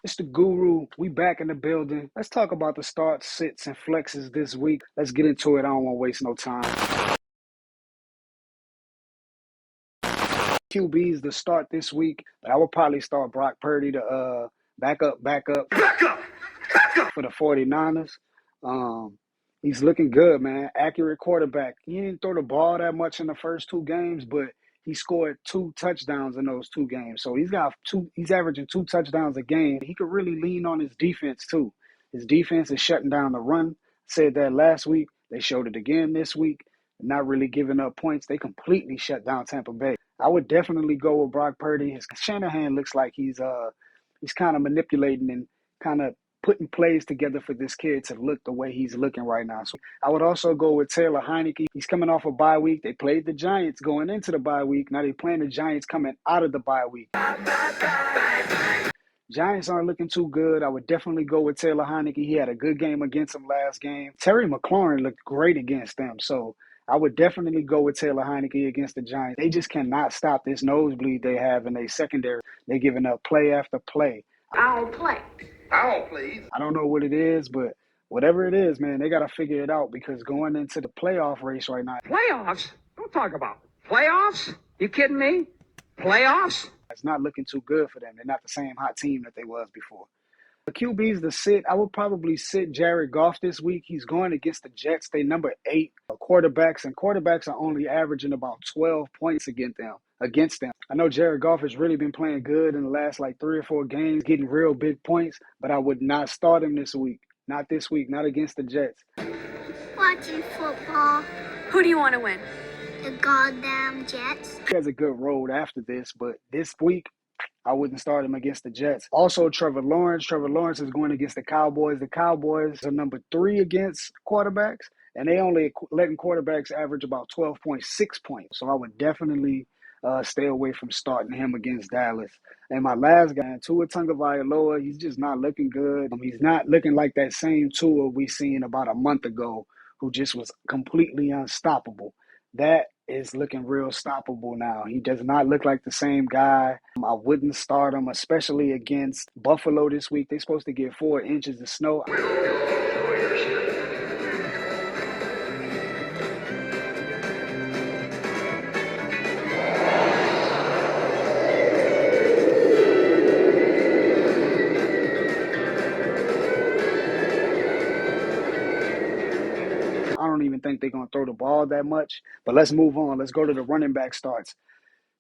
It's the Guru. We back in the building. Let's talk about the starts, sits, and flexes this week. Let's get into it. I don't want to waste no time. QBs to start this week, but I would probably start Brock Purdy to back up for the 49ers. He's looking good, man. Accurate quarterback. He didn't throw the ball that much in the first two games, but he scored 2 touchdowns in those 2 games. So he's averaging 2 touchdowns a game. He could really lean on his defense too. His defense is shutting down the run. Said that last week. They showed it again this week. Not really giving up points. They completely shut down Tampa Bay. I would definitely go with Brock Purdy. His Shanahan looks like he's kind of manipulating and kind of putting plays together for this kid to look the way he's looking right now. So I would also go with Taylor Heineke. He's coming off a bye week. They played the Giants going into the bye week. Now they're playing the Giants coming out of the bye week. Giants aren't looking too good. I would definitely go with Taylor Heineke. He had a good game against them last game. Terry McLaurin looked great against them. So I would definitely go with Taylor Heineke against the Giants. They just cannot stop this nosebleed they have in their secondary. They're giving up play after play. I don't play. I don't know what it is, but whatever it is, man, they got to figure it out because going into the playoff race right now. Playoffs? Don't talk about playoffs. You kidding me? Playoffs? It's not looking too good for them. They're not the same hot team that they was before. The QBs to sit, I would probably sit Jared Goff this week. He's going against the Jets. They number 8 quarterbacks, and quarterbacks are only averaging about 12 points against them. I know Jared Goff has really been playing good in the last 3 or 4 games, getting real big points, but I would not start him this week. Not this week, not against the Jets. Watching football. Who do you want to win? The goddamn Jets. He has a good road after this, but this week, I wouldn't start him against the Jets. Also, Trevor Lawrence. Trevor Lawrence is going against the Cowboys. The Cowboys are number 3 against quarterbacks, and they only letting quarterbacks average about 12.6 points. So I would definitely stay away from starting him against Dallas. And my last guy, Tua Tagovailoa, he's just not looking good. He's not looking like that same Tua we seen about a month ago who just was completely unstoppable. That is looking real stoppable now. He does not look like the same guy. I wouldn't start him, especially against Buffalo this week. They're supposed to get 4 inches of snow. I don't even think they're going to throw the ball that much. But let's move on. Let's go to the running back starts.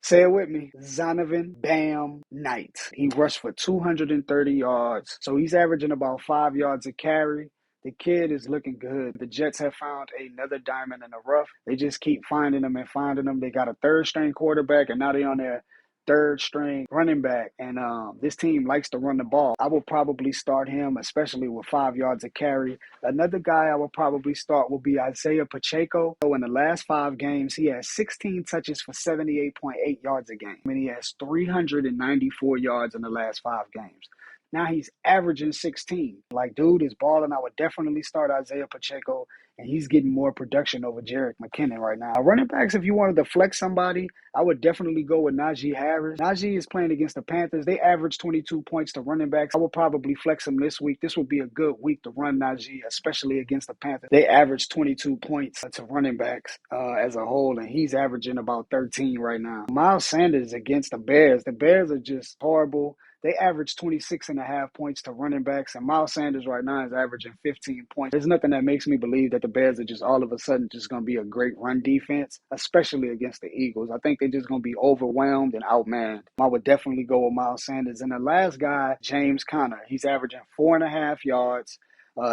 Say it with me. Zonovan Bam Knight. He rushed for 230 yards. So he's averaging about 5 yards a carry. The kid is looking good. The Jets have found another diamond in the rough. They just keep finding them and finding them. They got a 3rd-string quarterback, and now they're on their 3rd-string running back. And this team likes to run the ball. I will probably start him, especially with 5 yards a carry. Another guy I will probably start will be Isaiah Pacheco. So in the last 5 games, he has 16 touches for 78.8 yards a game. And he has 394 yards in the last 5 games. Now he's averaging 16. Dude is balling. I would definitely start Isaiah Pacheco, and he's getting more production over Jerick McKinnon right now. Running backs, if you wanted to flex somebody, I would definitely go with Najee Harris. Najee is playing against the Panthers. They average 22 points to running backs. I would probably flex him this week. This would be a good week to run Najee, especially against the Panthers. They average 22 points to running backs as a whole, and he's averaging about 13 right now. Miles Sanders against the Bears. The Bears are just horrible. They average 26.5 points to running backs, and Miles Sanders right now is averaging 15 points. There's nothing that makes me believe that the Bears are just all of a sudden just going to be a great run defense, especially against the Eagles. I think they're just going to be overwhelmed and outmanned. I would definitely go with Miles Sanders. And the last guy, James Conner, he's averaging 4.5 yards.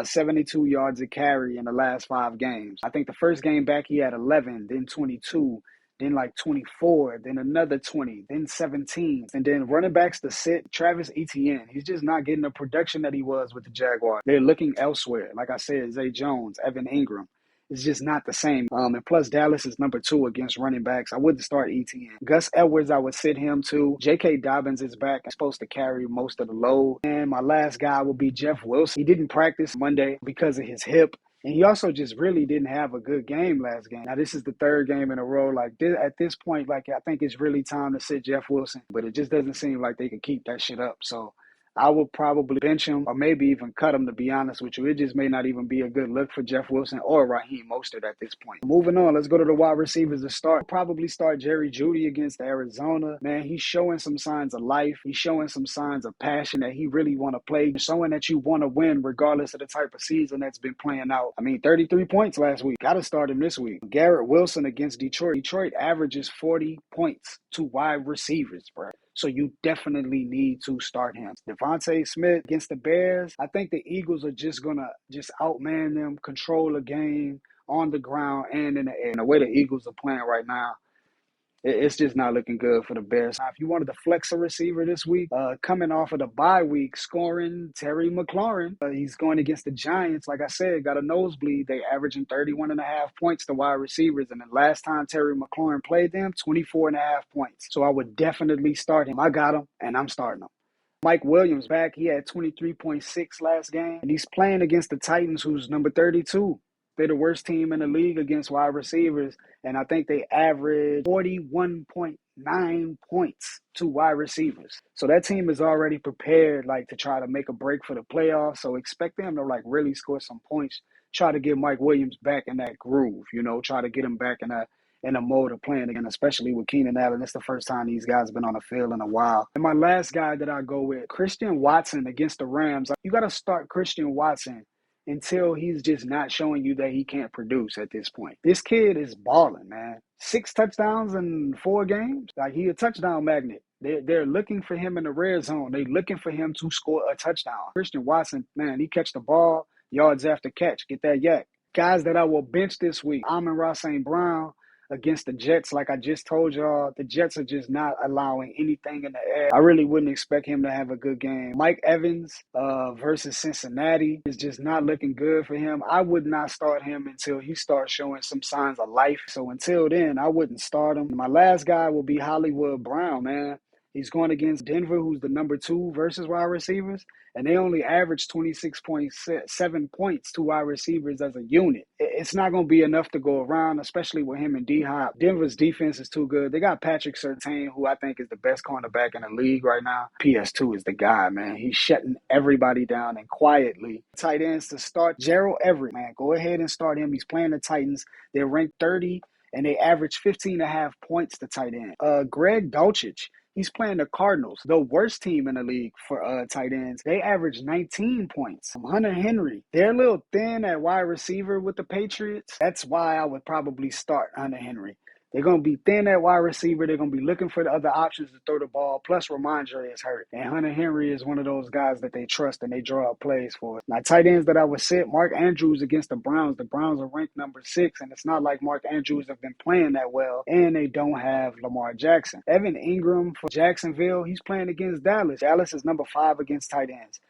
72 yards a carry in the last 5 games. I think the first game back he had 11, then 22, then 24, then another 20, then 17. And then running backs to sit, Travis Etienne. He's just not getting the production that he was with the Jaguars. They're looking elsewhere. Like I said, Zay Jones, Evan Ingram. It's just not the same. And plus, Dallas is number 2 against running backs. I wouldn't start Etienne. Gus Edwards, I would sit him too. J.K. Dobbins is back. He's supposed to carry most of the load. And my last guy will be Jeff Wilson. He didn't practice Monday because of his hip. And he also just really didn't have a good game last game. Now, this is the 3rd game in a row. At this point, I think it's really time to sit Jeff Wilson. But it just doesn't seem like they can keep that shit up. So I would probably bench him or maybe even cut him, to be honest with you. It just may not even be a good look for Jeff Wilson or Raheem Mostert at this point. Moving on, let's go to the wide receivers to start. Probably start Jerry Jeudy against Arizona. Man, he's showing some signs of life. He's showing some signs of passion that he really want to play, showing that you want to win regardless of the type of season that's been playing out. I mean, 33 points last week. Got to start him this week. Garrett Wilson against Detroit. Detroit averages 40 points to wide receivers, bro. So you definitely need to start him. Devontae Smith against the Bears. I think the Eagles are just going to just outman them, control the game on the ground and in the air. And the way the Eagles are playing right now, it's just not looking good for the Bears. Now, if you wanted to flex a receiver this week, coming off of the bye week, scoring Terry McLaurin, he's going against the Giants. Like I said, got a nosebleed. They averaging 31.5 points to wide receivers. And the last time Terry McLaurin played them, 24.5 points. So I would definitely start him. I got him, and I'm starting him. Mike Williams back. He had 23.6 last game. And he's playing against the Titans, who's number 32. They're the worst team in the league against wide receivers, and I think they average 41.9 points to wide receivers. So that team is already prepared, to try to make a break for the playoffs. So expect them to, really score some points, try to get Mike Williams back in that groove, try to get him back in a mode of playing again, especially with Keenan Allen. It's the first time these guys have been on the field in a while. And my last guy that I go with, Christian Watson against the Rams. You got to start Christian Watson until he's just not showing you that he can't produce at this point. This kid is balling, man. 6 touchdowns in 4 games. He a touchdown magnet. They're looking for him in the red zone. They're looking for him to score a touchdown. Christian Watson, man, he catch the ball, yards after catch. Get that yak. Guys that I will bench this week, Amon-Ra St. Brown against the Jets. Like I just told y'all, the Jets are just not allowing anything in the air. I really wouldn't expect him to have a good game. Mike Evans versus Cincinnati is just not looking good for him. I would not start him until he starts showing some signs of life. So until then, I wouldn't start him. My last guy will be Hollywood Brown, man. He's going against Denver, who's the number 2 versus wide receivers, and they only average 26.7 points to wide receivers as a unit. It's not going to be enough to go around, especially with him and D-Hop. Denver's defense is too good. They got Patrick Surtain, who I think is the best cornerback in the league right now. PS2 is the guy, man. He's shutting everybody down and quietly. Tight ends to start, Gerald Everett, man. Go ahead and start him. He's playing the Titans. They're ranked 30, and they average 15.5 points to tight end. Greg Dulcich. He's playing the Cardinals, the worst team in the league for tight ends. They average 19 points. Hunter Henry, they're a little thin at wide receiver with the Patriots. That's why I would probably start Hunter Henry. They're going to be thin at wide receiver. They're going to be looking for the other options to throw the ball. Plus, Ramondre is hurt. And Hunter Henry is one of those guys that they trust and they draw up plays for. Now, tight ends that I would sit, Mark Andrews against the Browns. The Browns are ranked number 6, and it's not like Mark Andrews have been playing that well. And they don't have Lamar Jackson. Evan Ingram for Jacksonville, he's playing against Dallas. Dallas is number 5 against tight ends.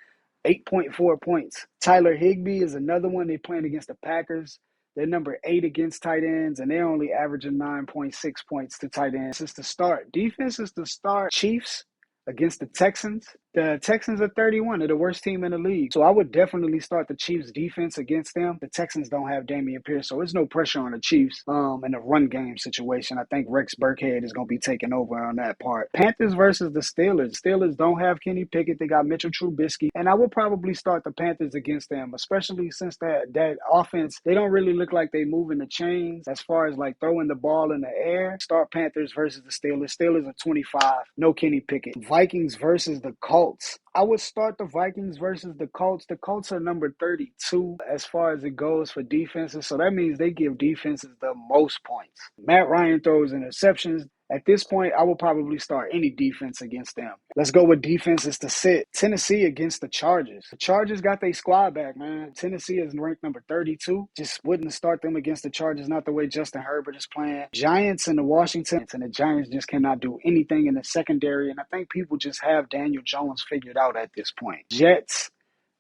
8.4 points. Tyler Higbee is another one. They're playing against the Packers. They're number 8 against tight ends, and they're only averaging 9.6 points to tight ends. This is the start. Defense is the start. Chiefs against the Texans. The Texans are 31. They're the worst team in the league. So I would definitely start the Chiefs defense against them. The Texans don't have Dameon Pierce, so there's no pressure on the Chiefs in a run game situation. I think Rex Burkhead is going to be taking over on that part. Panthers versus the Steelers. Steelers don't have Kenny Pickett. They got Mitchell Trubisky. And I would probably start the Panthers against them, especially since that offense, they don't really look like they moving the chains as far as throwing the ball in the air. Start Panthers versus the Steelers. Steelers are 25. No Kenny Pickett. Vikings versus the Colts. I would start the Vikings versus the Colts. The Colts are number 32 as far as it goes for defenses. So that means they give defenses the most points. Matt Ryan throws interceptions. At this point, I will probably start any defense against them. Let's go with defenses to sit. Tennessee against the Chargers. The Chargers got their squad back, man. Tennessee is ranked number 32. Just wouldn't start them against the Chargers, not the way Justin Herbert is playing. Giants and the Washington, and the Giants just cannot do anything in the secondary, and I think people just have Daniel Jones figured out at this point. Jets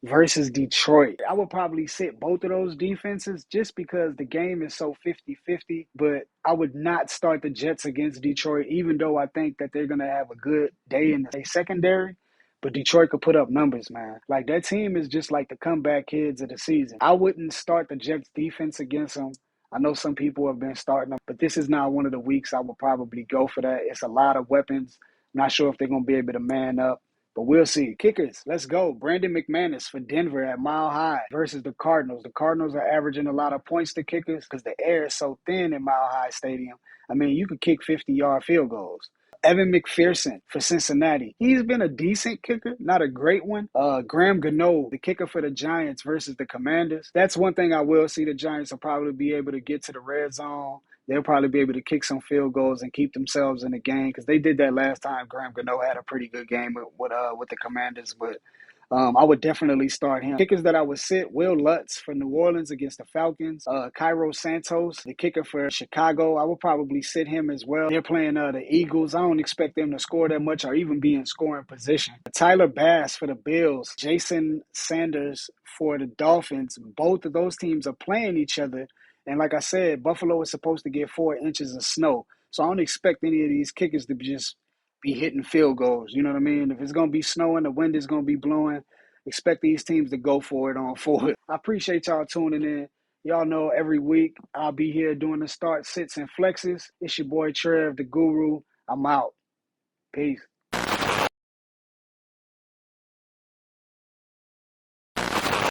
versus Detroit. I would probably sit both of those defenses just because the game is so 50-50, but I would not start the Jets against Detroit, even though I think that they're going to have a good day in the secondary. But Detroit could put up numbers, man. That team is just like the comeback kids of the season. I wouldn't start the Jets defense against them. I know some people have been starting them, but this is not one of the weeks I would probably go for that. It's a lot of weapons. I'm not sure if they're going to be able to man up But we'll see. Kickers, let's go. Brandon McManus for Denver at Mile High versus the Cardinals. The Cardinals are averaging a lot of points to kickers because the air is so thin in Mile High Stadium. I mean, you could kick 50-yard field goals. Evan McPherson for Cincinnati. He's been a decent kicker, not a great one. Graham Gano, the kicker for the Giants versus the Commanders. That's one thing I will see. The Giants will probably be able to get to the red zone. They'll probably be able to kick some field goals and keep themselves in the game because they did that last time. Graham Gano had a pretty good game with the Commanders, but I would definitely start him. Kickers that I would sit: Will Lutz for New Orleans against the Falcons. Cairo Santos, the kicker for Chicago. I would probably sit him as well. They're playing the Eagles. I don't expect them to score that much or even be in scoring position. Tyler Bass for the Bills. Jason Sanders for the Dolphins. Both of those teams are playing each other. And like I said, Buffalo is supposed to get 4 inches of snow. So I don't expect any of these kickers to just be hitting field goals. You know what I mean? If it's going to be snowing, the wind is going to be blowing, expect these teams to go for it on foot. I appreciate y'all tuning in. Y'all know every week I'll be here doing the start, sits, and flexes. It's your boy Trev, the Guru. I'm out. Peace.